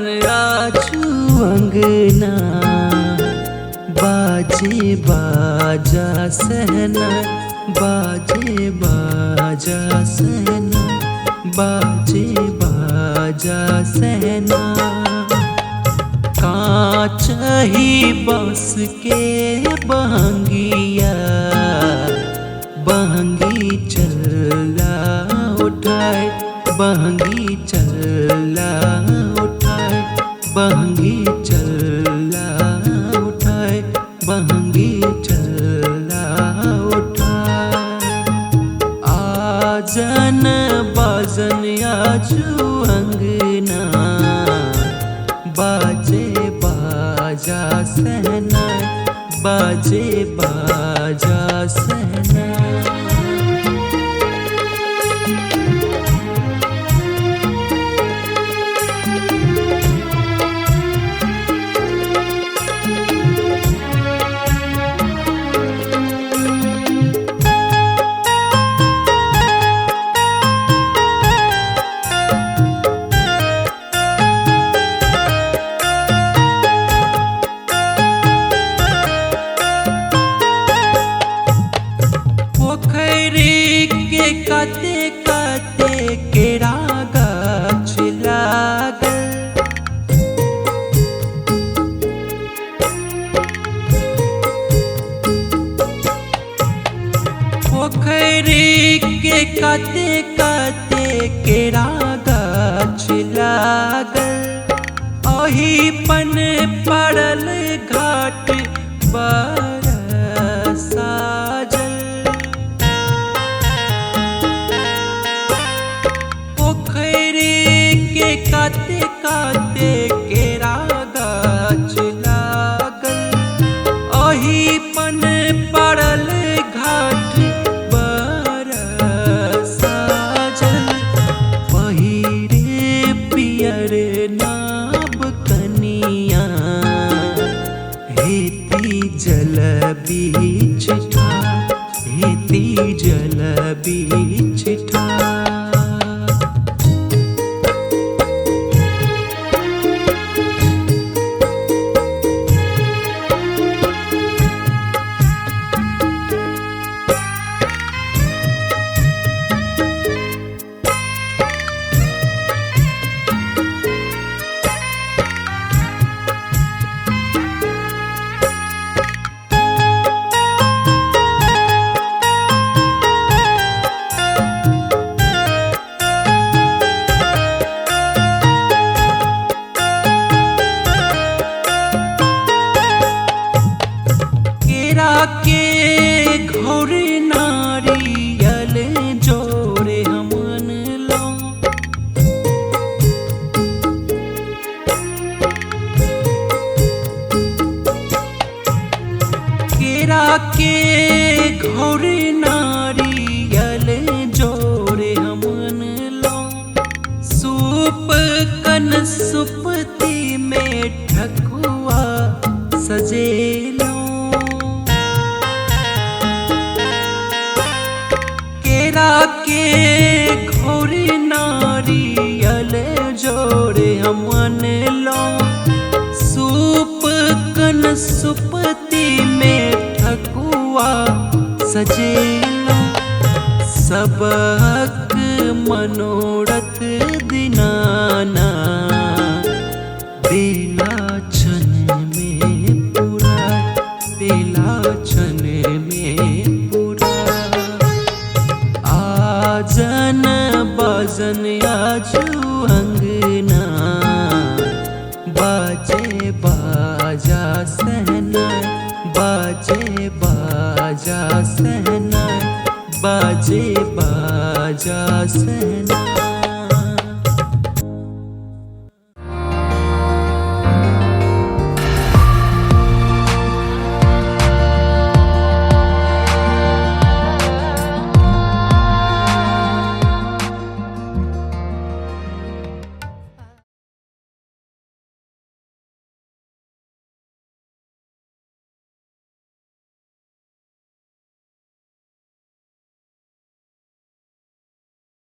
आजू अंगना, बाजे बाजा सहना, बाजे बाजा सहना, बाजे बाजा सहना। कांच ही बांस के बहंगिया, बहंगी चला उठाए, बहंगी चला उठाए, बहंगी चला उठाए, बहंगी चला उठाए। आजन बाजन आजू अंगना, बाजे बाजा सहना, बाजे बाजा सहना। के काते काते केरा गाछ लागल, पोखरी के काते काते केरा गाछ लागल। ओही पन पड़ल घाट बरसा जल, के काते काते केरा गाछ लागल। ओही पन पड़ल घाट बरसा जल। पहिरे पियर नाब कनिया, हेती जल बीच ठार, हेती जल बीच ठार। के घोर नारियल जोड़े हमन लो, केरा के घोर नारियल जोड़े हमन लो। सूप कन सुपती में ठकुआ सजेलो, के घोर नारियल जोड़े हमन लो। सूप कन सुपती में ठकुआ सजेलो। सबक मनोरथ दिनाना, बेला छन में पूरा, बेला छन में पूरा। आजन बाजन आजू अंगना, बाजे बाजा सहना, बाजे बाजा सहना, बाजे बाजा सहना।